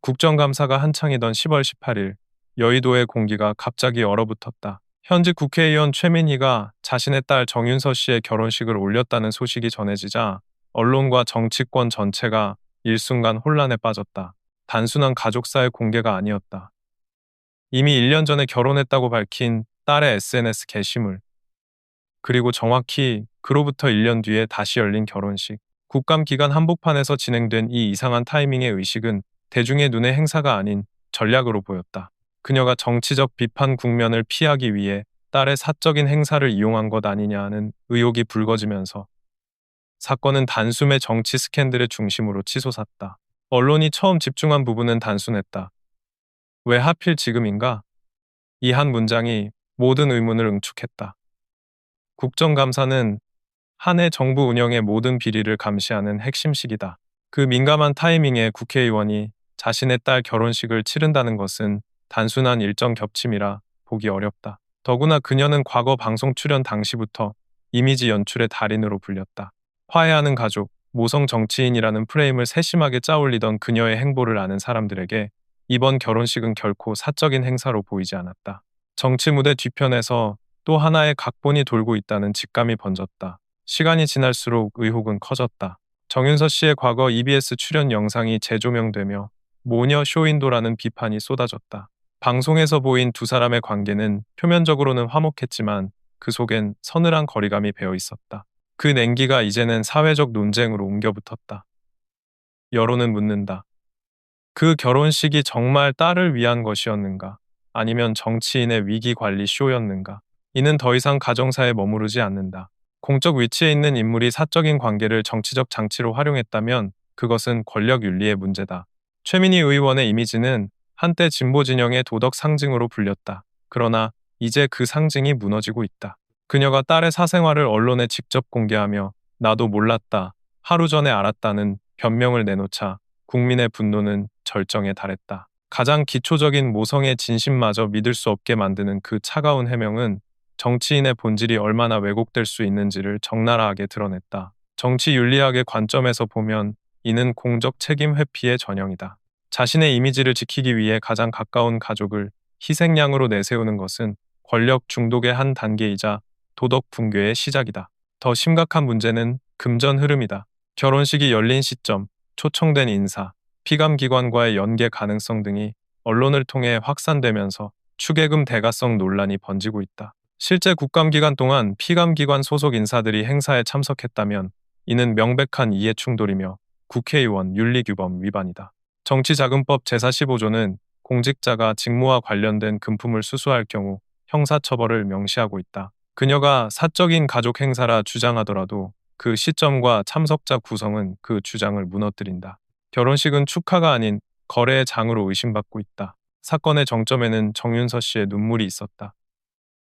국정감사가 한창이던 10월 18일, 여의도의 공기가 갑자기 얼어붙었다. 현직 국회의원 최민희가 자신의 딸 정윤서 씨의 결혼식을 올렸다는 소식이 전해지자 언론과 정치권 전체가 일순간 혼란에 빠졌다. 단순한 가족사의 공개가 아니었다. 이미 1년 전에 결혼했다고 밝힌 딸의 SNS 게시물, 그리고 정확히 그로부터 1년 뒤에 다시 열린 결혼식. 국감 기간 한복판에서 진행된 이 이상한 타이밍의 의식은 대중의 눈에 행사가 아닌 전략으로 보였다. 그녀가 정치적 비판 국면을 피하기 위해 딸의 사적인 행사를 이용한 것 아니냐 하는 의혹이 불거지면서 사건은 단숨에 정치 스캔들의 중심으로 치솟았다. 언론이 처음 집중한 부분은 단순했다. 왜 하필 지금인가? 이 한 문장이 모든 의문을 응축했다. 국정감사는 한 해 정부 운영의 모든 비리를 감시하는 핵심 시기다. 그 민감한 타이밍에 국회의원이 자신의 딸 결혼식을 치른다는 것은 단순한 일정 겹침이라 보기 어렵다. 더구나 그녀는 과거 방송 출연 당시부터 이미지 연출의 달인으로 불렸다. 화해하는 가족, 모성 정치인이라는 프레임을 세심하게 짜올리던 그녀의 행보를 아는 사람들에게 이번 결혼식은 결코 사적인 행사로 보이지 않았다. 정치 무대 뒤편에서 또 하나의 각본이 돌고 있다는 직감이 번졌다. 시간이 지날수록 의혹은 커졌다. 정윤서 씨의 과거 EBS 출연 영상이 재조명되며 모녀 쇼윈도라는 비판이 쏟아졌다. 방송에서 보인 두 사람의 관계는 표면적으로는 화목했지만 그 속엔 서늘한 거리감이 배어 있었다. 그 냉기가 이제는 사회적 논쟁으로 옮겨붙었다. 여론은 묻는다. 그 결혼식이 정말 딸을 위한 것이었는가? 아니면 정치인의 위기 관리 쇼였는가? 이는 더 이상 가정사에 머무르지 않는다. 공적 위치에 있는 인물이 사적인 관계를 정치적 장치로 활용했다면 그것은 권력 윤리의 문제다. 최민희 의원의 이미지는 한때 진보 진영의 도덕 상징으로 불렸다. 그러나 이제 그 상징이 무너지고 있다. 그녀가 딸의 사생활을 언론에 직접 공개하며 나도 몰랐다, 하루 전에 알았다는 변명을 내놓자 국민의 분노는 절정에 달했다. 가장 기초적인 모성의 진심마저 믿을 수 없게 만드는 그 차가운 해명은 정치인의 본질이 얼마나 왜곡될 수 있는지를 적나라하게 드러냈다. 정치 윤리학의 관점에서 보면 이는 공적 책임 회피의 전형이다. 자신의 이미지를 지키기 위해 가장 가까운 가족을 희생양으로 내세우는 것은 권력 중독의 한 단계이자 도덕 붕괴의 시작이다. 더 심각한 문제는 금전 흐름이다. 결혼식이 열린 시점, 초청된 인사, 피감기관과의 연계 가능성 등이 언론을 통해 확산되면서 축의금 대가성 논란이 번지고 있다. 실제 국감 기간 동안 피감기관 소속 인사들이 행사에 참석했다면 이는 명백한 이해 충돌이며 국회의원 윤리규범 위반이다. 정치자금법 제45조는 공직자가 직무와 관련된 금품을 수수할 경우 형사처벌을 명시하고 있다. 그녀가 사적인 가족 행사라 주장하더라도 그 시점과 참석자 구성은 그 주장을 무너뜨린다. 결혼식은 축하가 아닌 거래의 장으로 의심받고 있다. 사건의 정점에는 정윤서 씨의 눈물이 있었다.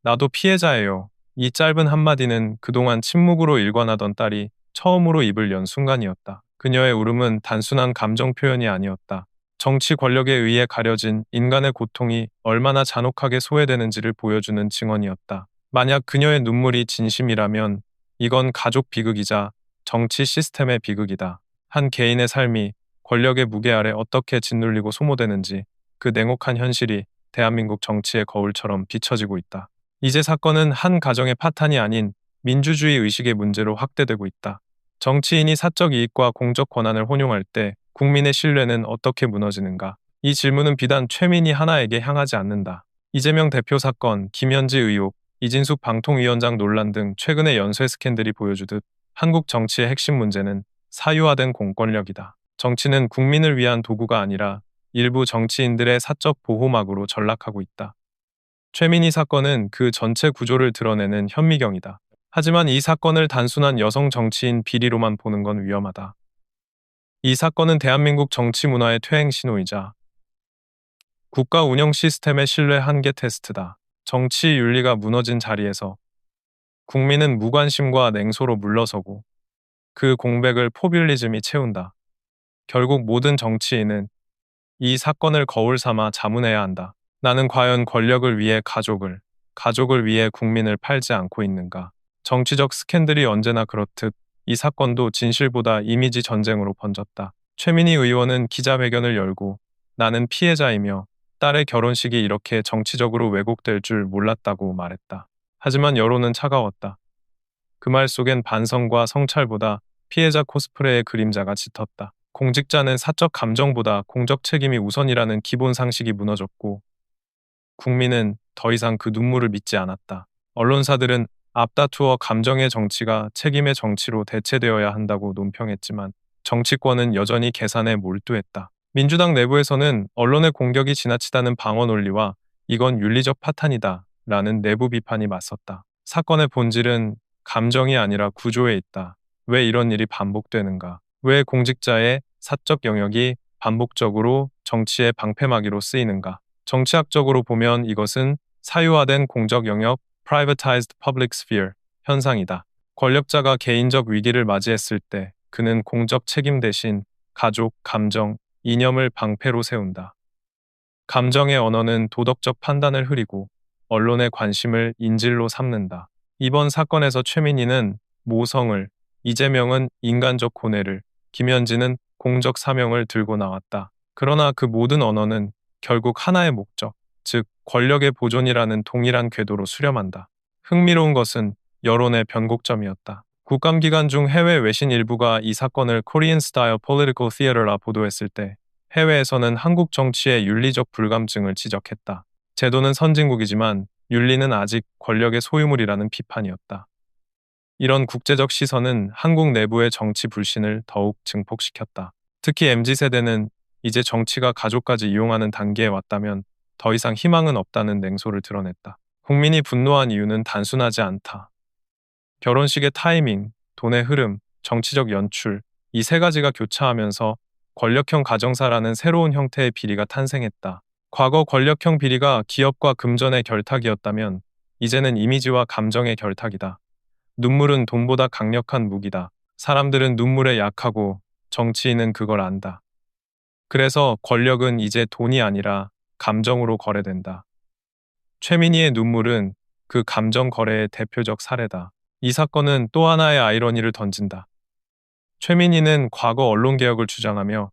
나도 피해자예요. 이 짧은 한마디는 그동안 침묵으로 일관하던 딸이 처음으로 입을 연 순간이었다. 그녀의 울음은 단순한 감정 표현이 아니었다. 정치 권력에 의해 가려진 인간의 고통이 얼마나 잔혹하게 소외되는지를 보여주는 증언이었다. 만약 그녀의 눈물이 진심이라면 이건 가족 비극이자 정치 시스템의 비극이다. 한 개인의 삶이 권력의 무게 아래 어떻게 짓눌리고 소모되는지 그 냉혹한 현실이 대한민국 정치의 거울처럼 비춰지고 있다. 이제 사건은 한 가정의 파탄이 아닌 민주주의 의식의 문제로 확대되고 있다. 정치인이 사적 이익과 공적 권한을 혼용할 때 국민의 신뢰는 어떻게 무너지는가? 이 질문은 비단 최민희 하나에게 향하지 않는다. 이재명 대표 사건, 김현지 의혹, 이진숙 방통위원장 논란 등 최근의 연쇄 스캔들이 보여주듯 한국 정치의 핵심 문제는 사유화된 공권력이다. 정치는 국민을 위한 도구가 아니라 일부 정치인들의 사적 보호막으로 전락하고 있다. 최민희 사건은 그 전체 구조를 드러내는 현미경이다. 하지만 이 사건을 단순한 여성 정치인 비리로만 보는 건 위험하다. 이 사건은 대한민국 정치 문화의 퇴행 신호이자 국가 운영 시스템의 신뢰 한계 테스트다. 정치 윤리가 무너진 자리에서 국민은 무관심과 냉소로 물러서고 그 공백을 포퓰리즘이 채운다. 결국 모든 정치인은 이 사건을 거울 삼아 자문해야 한다. 나는 과연 권력을 위해 가족을 위해 국민을 팔지 않고 있는가? 정치적 스캔들이 언제나 그렇듯 이 사건도 진실보다 이미지 전쟁으로 번졌다. 최민희 의원은 기자회견을 열고 나는 피해자이며 딸의 결혼식이 이렇게 정치적으로 왜곡될 줄 몰랐다고 말했다. 하지만 여론은 차가웠다. 그 말 속엔 반성과 성찰보다 피해자 코스프레의 그림자가 짙었다. 공직자는 사적 감정보다 공적 책임이 우선이라는 기본 상식이 무너졌고 국민은 더 이상 그 눈물을 믿지 않았다. 언론사들은 앞다투어 감정의 정치가 책임의 정치로 대체되어야 한다고 논평했지만 정치권은 여전히 계산에 몰두했다. 민주당 내부에서는 언론의 공격이 지나치다는 방어 논리와 이건 윤리적 파탄이다 라는 내부 비판이 맞섰다. 사건의 본질은 감정이 아니라 구조에 있다. 왜 이런 일이 반복되는가? 왜 공직자의 사적 영역이 반복적으로 정치의 방패막이로 쓰이는가? 정치학적으로 보면 이것은 사유화된 공적 영역 (privatized public sphere) 현상이다. 권력자가 개인적 위기를 맞이했을 때 그는 공적 책임 대신 가족, 감정, 이념을 방패로 세운다. 감정의 언어는 도덕적 판단을 흐리고 언론의 관심을 인질로 삼는다. 이번 사건에서 최민희는 모성을, 이재명은 인간적 고뇌를, 김현진은 공적 사명을 들고 나왔다. 그러나 그 모든 언어는 결국 하나의 목적, 즉 권력의 보존이라는 동일한 궤도로 수렴한다. 흥미로운 것은 여론의 변곡점이었다. 국감기간 중 해외 외신 일부가 이 사건을 Korean Style Political Theater라 보도했을 때 해외에서는 한국 정치의 윤리적 불감증을 지적했다. 제도는 선진국이지만 윤리는 아직 권력의 소유물이라는 비판이었다. 이런 국제적 시선은 한국 내부의 정치 불신을 더욱 증폭시켰다. 특히 MZ세대는 이제 정치가 가족까지 이용하는 단계에 왔다면 더 이상 희망은 없다는 냉소를 드러냈다. 국민이 분노한 이유는 단순하지 않다. 결혼식의 타이밍, 돈의 흐름, 정치적 연출, 이 세 가지가 교차하면서 권력형 가정사라는 새로운 형태의 비리가 탄생했다. 과거 권력형 비리가 기업과 금전의 결탁이었다면 이제는 이미지와 감정의 결탁이다. 눈물은 돈보다 강력한 무기다. 사람들은 눈물에 약하고 정치인은 그걸 안다. 그래서 권력은 이제 돈이 아니라 감정으로 거래된다. 최민희의 눈물은 그 감정 거래의 대표적 사례다. 이 사건은 또 하나의 아이러니를 던진다. 최민희는 과거 언론개혁을 주장하며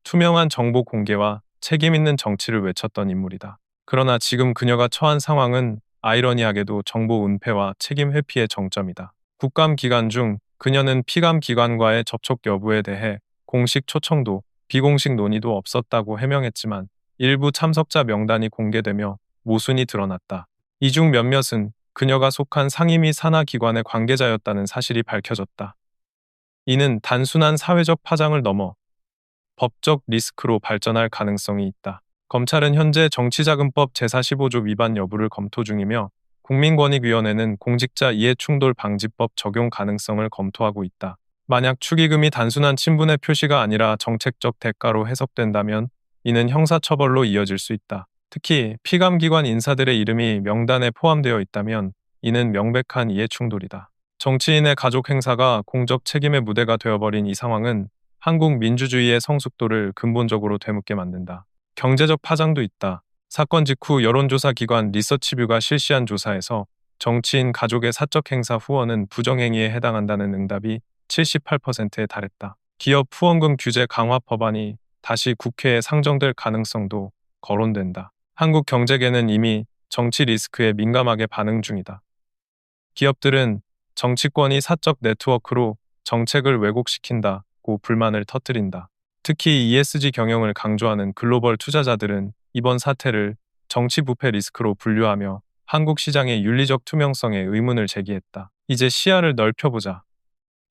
투명한 정보 공개와 책임 있는 정치를 외쳤던 인물이다. 그러나 지금 그녀가 처한 상황은 아이러니하게도 정보 은폐와 책임 회피의 정점이다. 국감 기간 중 그녀는 피감 기관과의 접촉 여부에 대해 공식 초청도, 비공식 논의도 없었다고 해명했지만 일부 참석자 명단이 공개되며 모순이 드러났다. 이 중 몇몇은 그녀가 속한 상임위 산하 기관의 관계자였다는 사실이 밝혀졌다. 이는 단순한 사회적 파장을 넘어 법적 리스크로 발전할 가능성이 있다. 검찰은 현재 정치자금법 제45조 위반 여부를 검토 중이며 국민권익위원회는 공직자 이해충돌 방지법 적용 가능성을 검토하고 있다. 만약 축의금이 단순한 친분의 표시가 아니라 정책적 대가로 해석된다면 이는 형사처벌로 이어질 수 있다. 특히 피감기관 인사들의 이름이 명단에 포함되어 있다면 이는 명백한 이해충돌이다. 정치인의 가족 행사가 공적 책임의 무대가 되어버린 이 상황은 한국 민주주의의 성숙도를 근본적으로 되묻게 만든다. 경제적 파장도 있다. 사건 직후 여론조사 기관 리서치뷰가 실시한 조사에서 정치인 가족의 사적 행사 후원은 부정행위에 해당한다는 응답이 78%에 달했다. 기업 후원금 규제 강화 법안이 다시 국회에 상정될 가능성도 거론된다. 한국 경제계는 이미 정치 리스크에 민감하게 반응 중이다. 기업들은 정치권이 사적 네트워크로 정책을 왜곡시킨다고 불만을 터뜨린다. 특히 ESG 경영을 강조하는 글로벌 투자자들은 이번 사태를 정치 부패 리스크로 분류하며 한국 시장의 윤리적 투명성에 의문을 제기했다. 이제 시야를 넓혀보자.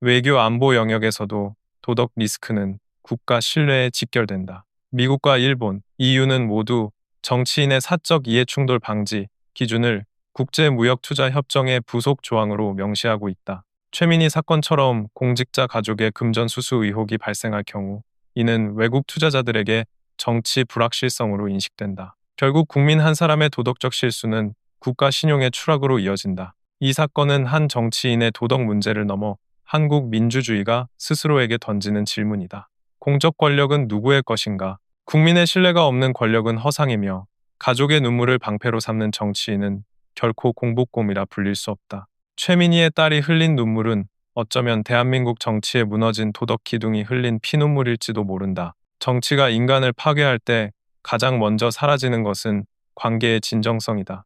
외교 안보 영역에서도 도덕 리스크는 국가 신뢰에 직결된다. 미국과 일본, EU는 모두 정치인의 사적 이해충돌 방지 기준을 국제무역투자협정의 부속 조항으로 명시하고 있다. 최민희 사건처럼 공직자 가족의 금전 수수 의혹이 발생할 경우 이는 외국 투자자들에게 정치 불확실성으로 인식된다. 결국 국민 한 사람의 도덕적 실수는 국가 신용의 추락으로 이어진다. 이 사건은 한 정치인의 도덕 문제를 넘어 한국 민주주의가 스스로에게 던지는 질문이다. 공적 권력은 누구의 것인가? 국민의 신뢰가 없는 권력은 허상이며 가족의 눈물을 방패로 삼는 정치인은 결코 공복곰이라 불릴 수 없다. 최민희의 딸이 흘린 눈물은 어쩌면 대한민국 정치에 무너진 도덕 기둥이 흘린 피눈물일지도 모른다. 정치가 인간을 파괴할 때 가장 먼저 사라지는 것은 관계의 진정성이다.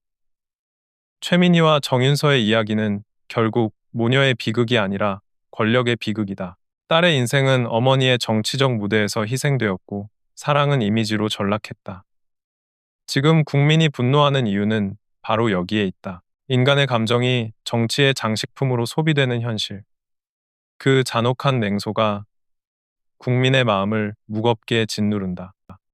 최민희와 정윤서의 이야기는 결국 모녀의 비극이 아니라 권력의 비극이다. 딸의 인생은 어머니의 정치적 무대에서 희생되었고 사랑은 이미지로 전락했다. 지금 국민이 분노하는 이유는 바로 여기에 있다. 인간의 감정이 정치의 장식품으로 소비되는 현실. 그 잔혹한 냉소가 국민의 마음을 무겁게 짓누른다.